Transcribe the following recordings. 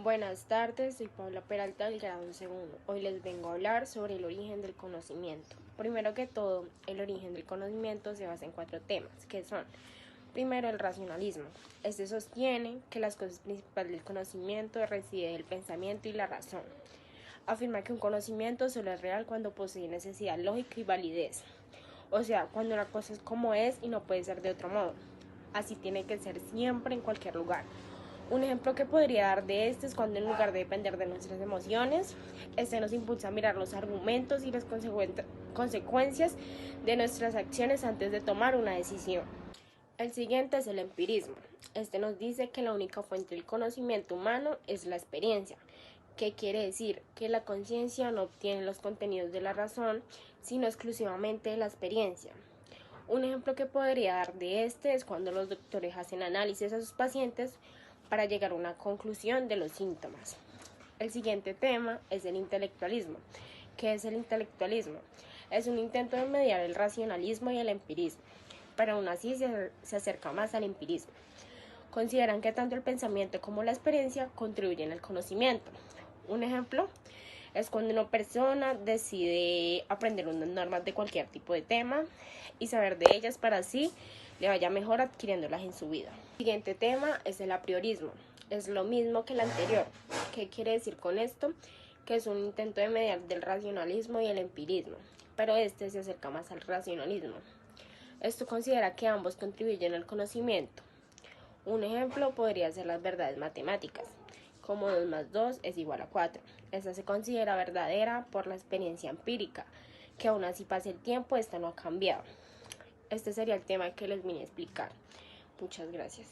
Buenas tardes, soy Paula Peralta del grado segundo. Hoy les vengo a hablar sobre el origen del conocimiento. Primero que todo, el origen del conocimiento se basa en 4 temas, que son: primero, el racionalismo. Este sostiene que las cosas principales del conocimiento residen en el pensamiento y la razón. Afirma que un conocimiento solo es real cuando posee necesidad lógica y validez. O sea, cuando una cosa es como es y no puede ser de otro modo. Así tiene que ser siempre en cualquier lugar. Un ejemplo que podría dar de esto es cuando, en lugar de depender de nuestras emociones, este nos impulsa a mirar los argumentos y las consecuencias de nuestras acciones antes de tomar una decisión. El siguiente es el empirismo. Este nos dice que la única fuente del conocimiento humano es la experiencia. ¿Qué quiere decir? Que la conciencia no obtiene los contenidos de la razón, sino exclusivamente de la experiencia. Un ejemplo que podría dar de este es cuando los doctores hacen análisis a sus pacientes para llegar a una conclusión de los síntomas. El siguiente tema es el intelectualismo. ¿Qué es el intelectualismo? Es un intento de mediar el racionalismo y el empirismo, pero aún así se acerca más al empirismo. Consideran que tanto el pensamiento como la experiencia contribuyen al conocimiento. Un ejemplo es cuando una persona decide aprender unas normas de cualquier tipo de tema y saber de ellas para así le vaya mejor adquiriéndolas en su vida. El siguiente tema es el apriorismo. Es lo mismo que el anterior. ¿Qué quiere decir con esto? Que es un intento de mediar del racionalismo y el empirismo, pero este se acerca más al racionalismo. Esto considera que ambos contribuyen al conocimiento. Un ejemplo podría ser las verdades matemáticas, como 2 más 2 es igual a 4. Esta se considera verdadera por la experiencia empírica, que aún así pase el tiempo, esta no ha cambiado. Este sería el tema que les vine a explicar. Muchas gracias.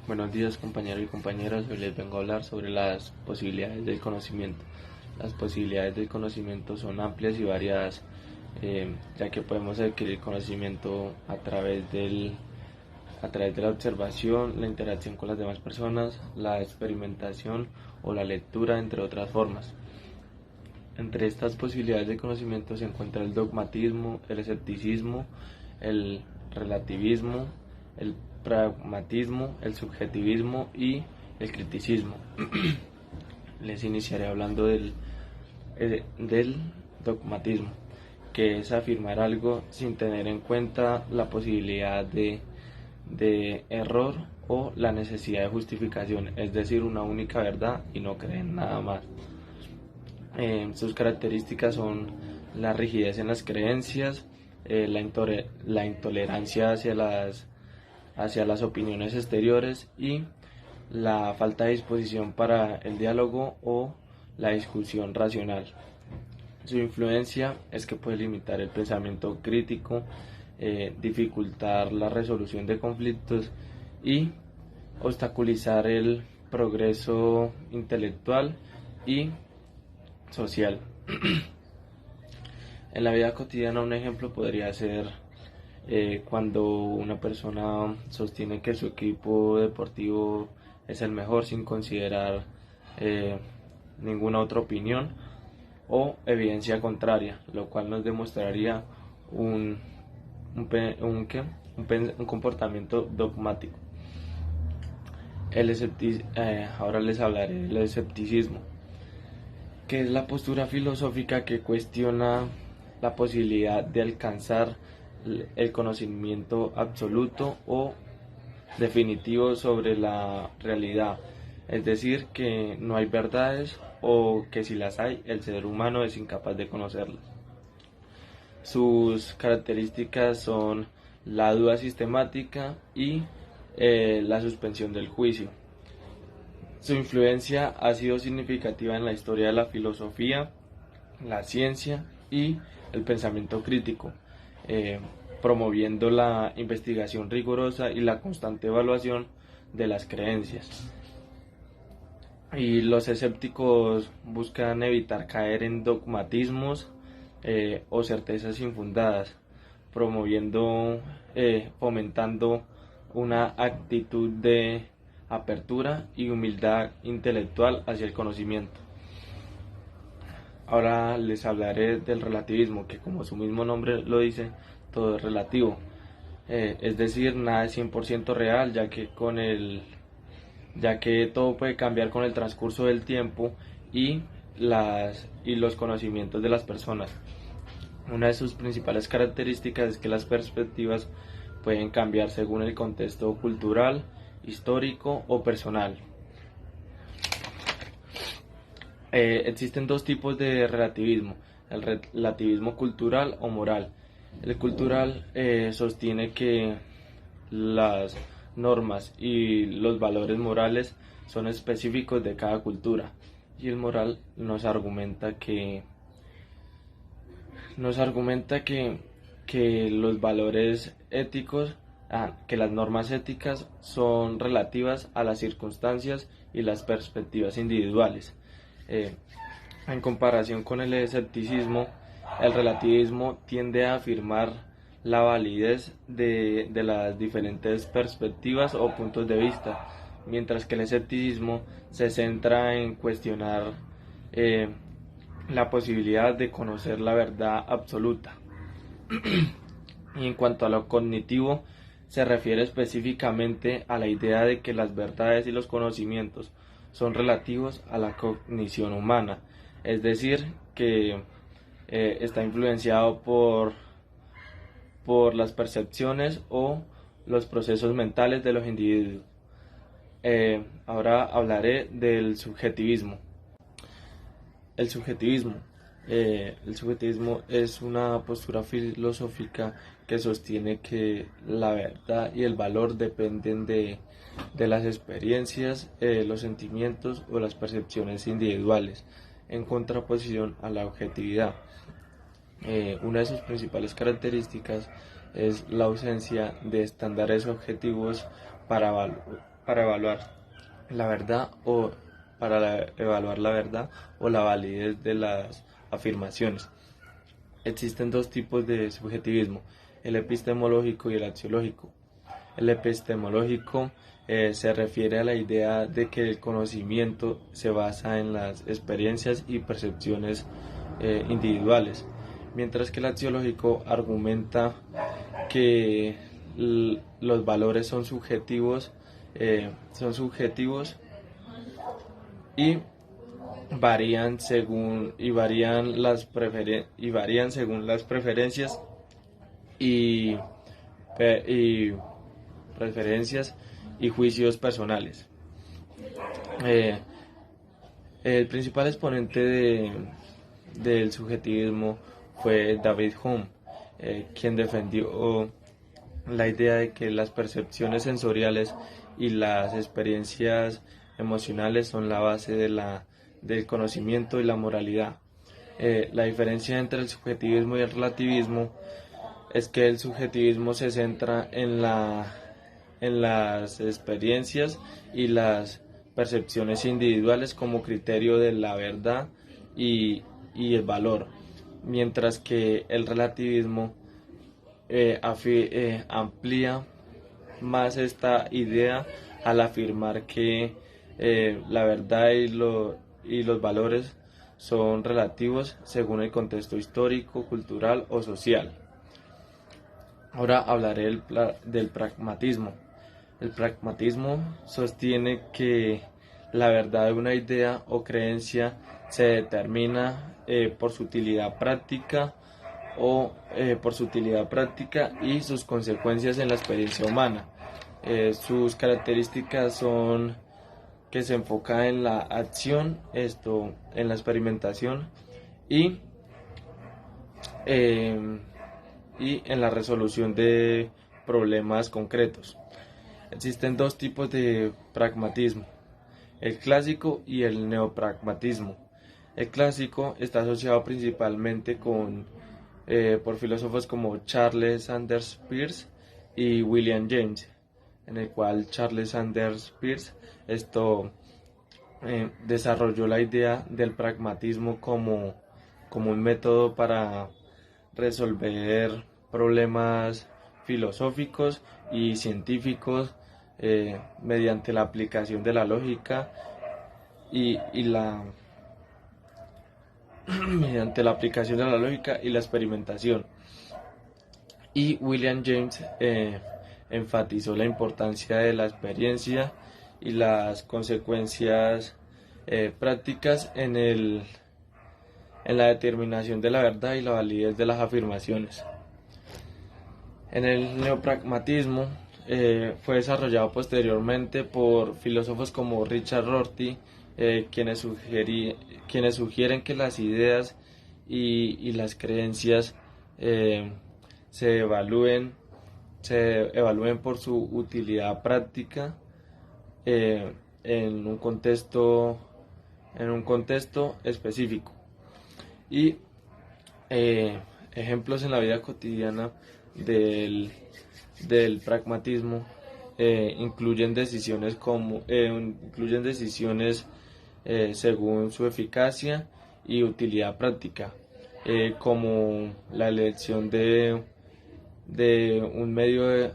Buenos días, compañeros y compañeras. Hoy les vengo a hablar sobre las posibilidades del conocimiento. Las posibilidades del conocimiento son amplias y variadas, ya que podemos adquirir conocimiento a través de la observación, la interacción con las demás personas, la experimentación o la lectura, entre otras formas. Entre estas posibilidades de conocimiento se encuentra el dogmatismo, el escepticismo, el relativismo, el pragmatismo, el subjetivismo y el criticismo. Les iniciaré hablando del dogmatismo, que es afirmar algo sin tener en cuenta la posibilidad de error o la necesidad de justificación, es decir, una única verdad y no creer en nada más. Sus características son la rigidez en las creencias, la intolerancia hacia las opiniones exteriores y la falta de disposición para el diálogo o la discusión racional. Su influencia es que puede limitar el pensamiento crítico, dificultar la resolución de conflictos y obstaculizar el progreso intelectual y social. En la vida cotidiana un ejemplo podría ser cuando una persona sostiene que su equipo deportivo es el mejor sin considerar ninguna otra opinión o evidencia contraria, lo cual nos demostraría un comportamiento dogmático. Ahora les hablaré del escepticismo, que es la postura filosófica que cuestiona la posibilidad de alcanzar el conocimiento absoluto o definitivo sobre la realidad, es decir, que no hay verdades o que si las hay, el ser humano es incapaz de conocerlas. Sus características son la duda sistemática y la suspensión del juicio. Su influencia ha sido significativa en la historia de la filosofía, la ciencia y el pensamiento crítico, promoviendo la investigación rigurosa y la constante evaluación de las creencias. Y los escépticos buscan evitar caer en dogmatismos o certezas infundadas, fomentando una actitud de apertura y humildad intelectual hacia el conocimiento. Ahora les hablaré del relativismo, que como su mismo nombre lo dice, todo es relativo. Es decir, nada es 100% real, ya que con el ya que todo puede cambiar con el transcurso del tiempo y los conocimientos de las personas. Una de sus principales características es que las perspectivas pueden cambiar según el contexto cultural, histórico o personal. Existen dos tipos de relativismo: el relativismo cultural o moral. El cultural sostiene que las normas y los valores morales son específicos de cada cultura, y el moral que los valores éticos, que las normas éticas son relativas a las circunstancias y las perspectivas individuales. Eh, en comparación con el escepticismo, el relativismo tiende a afirmar la validez de las diferentes perspectivas o puntos de vista, mientras que el escepticismo se centra en cuestionar eh, la posibilidad de conocer la verdad absoluta. Y en cuanto a lo cognitivo, se refiere específicamente a la idea de que las verdades y los conocimientos son relativos a la cognición humana, es decir, que está influenciado por las percepciones o los procesos mentales de los individuos. Ahora hablaré del subjetivismo. El subjetivismo. El subjetivismo es una postura filosófica que sostiene que la verdad y el valor dependen de las experiencias, los sentimientos o las percepciones individuales, en contraposición a la objetividad. Una de sus principales características es la ausencia de estándares objetivos para evaluar la verdad o evaluar la verdad o la validez de las afirmaciones. Existen dos tipos de subjetivismo: el epistemológico y el axiológico. El epistemológico se refiere a la idea de que el conocimiento se basa en las experiencias y percepciones individuales, mientras que el axiológico argumenta que los valores son subjetivos y varían según las preferencias y, y preferencias y juicios personales. El principal exponente del subjetivismo fue David Hume, quien defendió la idea de que las percepciones sensoriales y las experiencias emocionales son la base del conocimiento y la moralidad. La diferencia entre el subjetivismo y el relativismo es que el subjetivismo se centra en las experiencias y las percepciones individuales como criterio de la verdad y el valor, mientras que el relativismo amplía más esta idea al afirmar que la verdad y los valores son relativos según el contexto histórico, cultural o social. Ahora hablaré del pragmatismo. El pragmatismo sostiene que la verdad de una idea o creencia se determina por su utilidad práctica y sus consecuencias en la experiencia humana. Sus características son que se enfoca en la acción, en la experimentación y en la resolución de problemas concretos. Existen dos tipos de pragmatismo: el clásico y el neopragmatismo. El clásico está asociado principalmente por filósofos como Charles Sanders Peirce y William James, en el cual Charles Sanders Peirce desarrolló la idea del pragmatismo como un método para resolver problemas filosóficos y científicos mediante la aplicación de la lógica mediante la aplicación de la lógica y la experimentación. Y William James enfatizó la importancia de la experiencia y las consecuencias prácticas en la determinación de la verdad y la validez de las afirmaciones. En el neopragmatismo fue desarrollado posteriormente por filósofos como Richard Rorty, quienes sugieren que las ideas y las creencias se evalúen por su utilidad práctica en un contexto específico. Y ejemplos en la vida cotidiana del pragmatismo incluyen decisiones según su eficacia y utilidad práctica, como la elección de un medio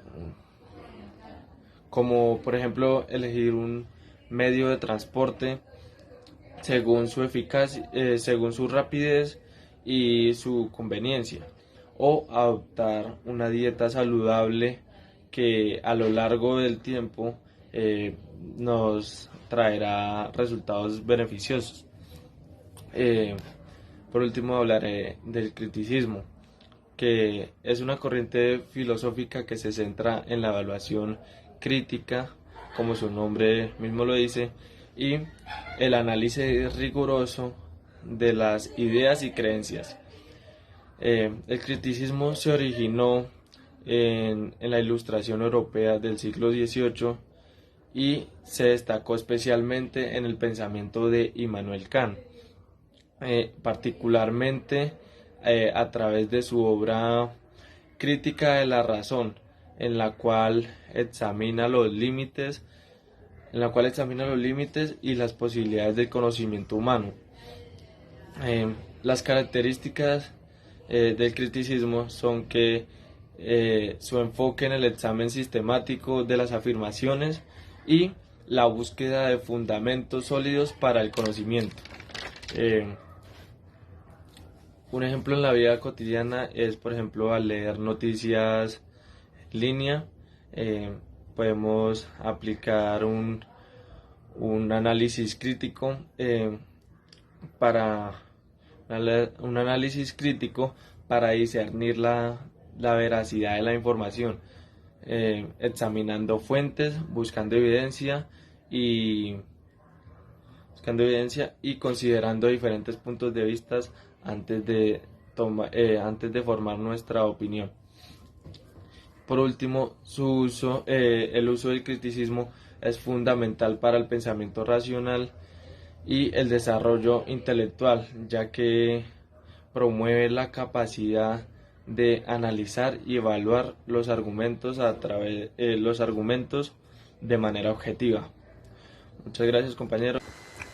como por ejemplo elegir un medio de transporte según su eficacia, según su rapidez y su conveniencia, o adoptar una dieta saludable que a lo largo del tiempo nos traerá resultados beneficiosos. Por último hablaré del criticismo, que es una corriente filosófica que se centra en la evaluación crítica, como su nombre mismo lo dice, y el análisis riguroso de las ideas y creencias. El criticismo se originó en la Ilustración europea del siglo XVIII y se destacó especialmente en el pensamiento de Immanuel Kant, particularmente a través de su obra Crítica de la razón, en la cual examina los límites y las posibilidades del conocimiento humano. Las características del criticismo son que su enfoque en el examen sistemático de las afirmaciones y la búsqueda de fundamentos sólidos para el conocimiento. Un ejemplo en la vida cotidiana es, por ejemplo, al leer noticias en línea, podemos aplicar un análisis crítico para discernir la veracidad de la información, examinando fuentes, buscando evidencia y considerando diferentes puntos de vista antes de formar nuestra opinión. Por último, el uso del criticismo es fundamental para el pensamiento racional y el desarrollo intelectual, ya que promueve la capacidad de analizar y evaluar los argumentos de manera objetiva. Muchas gracias, compañeros.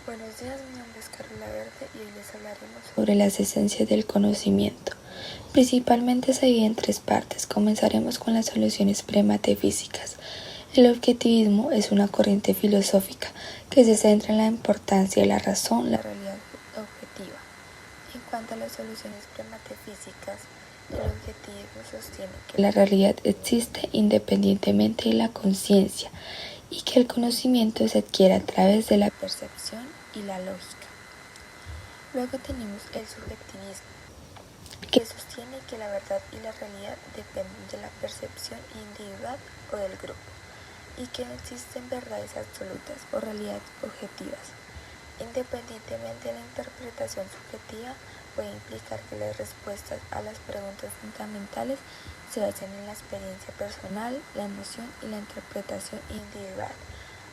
Buenos días, mi nombre es Carla Verde y hoy les hablaremos sobre las esencias del conocimiento. Principalmente se divide en tres partes. Comenzaremos con las soluciones prematefísicas. El objetivismo es una corriente filosófica que se centra en la importancia de la razón, la realidad objetiva. En cuanto a las soluciones prematefísicas, el objetivismo sostiene que la realidad existe independientemente de la conciencia y que el conocimiento se adquiere a través de la percepción y la lógica. Luego tenemos el subjetivismo, que sostiene que la verdad y la realidad dependen de la percepción individual o del grupo, y que no existen verdades absolutas o realidades objetivas. Independientemente de la interpretación subjetiva, puede implicar que las respuestas a las preguntas fundamentales se basan en la experiencia personal, la emoción y la interpretación individual,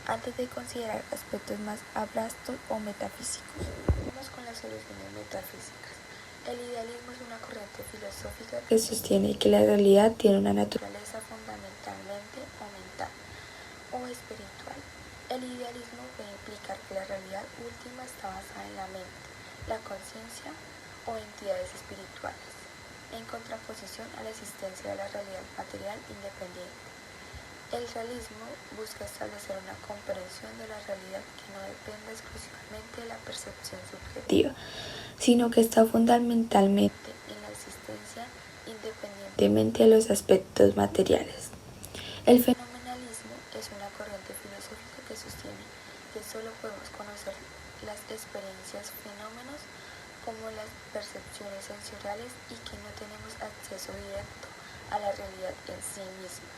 antes de considerar aspectos más abstractos o metafísicos. Vamos con las soluciones metafísicas. El idealismo es una corriente filosófica que sostiene que la realidad tiene una naturaleza fundamentalmente o mental o espiritual. El idealismo puede implicar que la realidad última está basada en la mente, la conciencia o entidades espirituales, en contraposición a la existencia de la realidad material independiente. El realismo busca establecer una comprensión de la realidad que no dependa exclusivamente de la percepción subjetiva, sino que está fundamentalmente en la existencia independientemente de los aspectos materiales. El fenomenalismo es una corriente filosófica que sostiene que solo podemos conocer las experiencias, fenómenos como las percepciones sensoriales y que no tenemos acceso directo a la realidad en sí misma.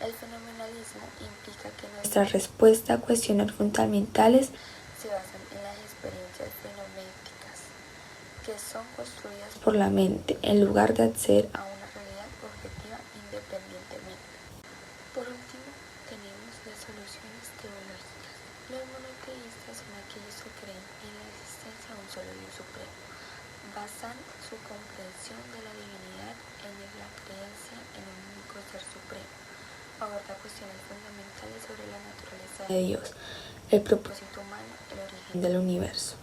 El fenomenalismo implica que nuestra respuesta a cuestiones fundamentales se basan en las experiencias fenométricas, que son construidas por la mente en lugar de acceder a una realidad objetiva independientemente. Por último, tenemos las soluciones teológicas. Los monoteístas son aquellos que creen en la existencia de un solo Dios supremo, basan su comprensión de la divinidad en la creencia en un único ser supremo. Aborda cuestiones fundamentales sobre la naturaleza de Dios, el propósito humano, el origen del universo.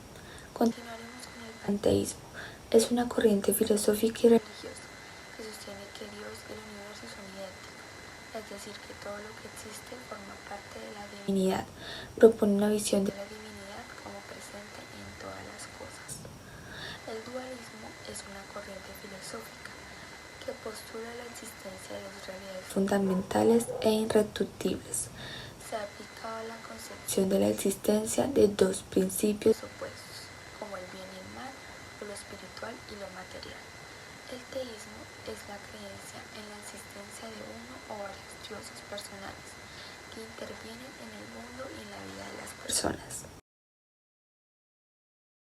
Continuaremos con el panteísmo. Es una corriente filosófica y religiosa que sostiene que Dios y el universo son idénticos, es decir, que todo lo que existe forma parte de la divinidad. Propone una visión de la divinidad como presente en todas las cosas. El dualismo es una corriente filosófica que postula la existencia de dos realidades fundamentales e irreductibles. Se ha aplicado a la concepción de la existencia de dos principios opuestos, como el bien y el mal, o lo espiritual y lo material. El teísmo es la creencia en la existencia de uno o varios dioses personales que intervienen en el mundo y en la vida de las personas.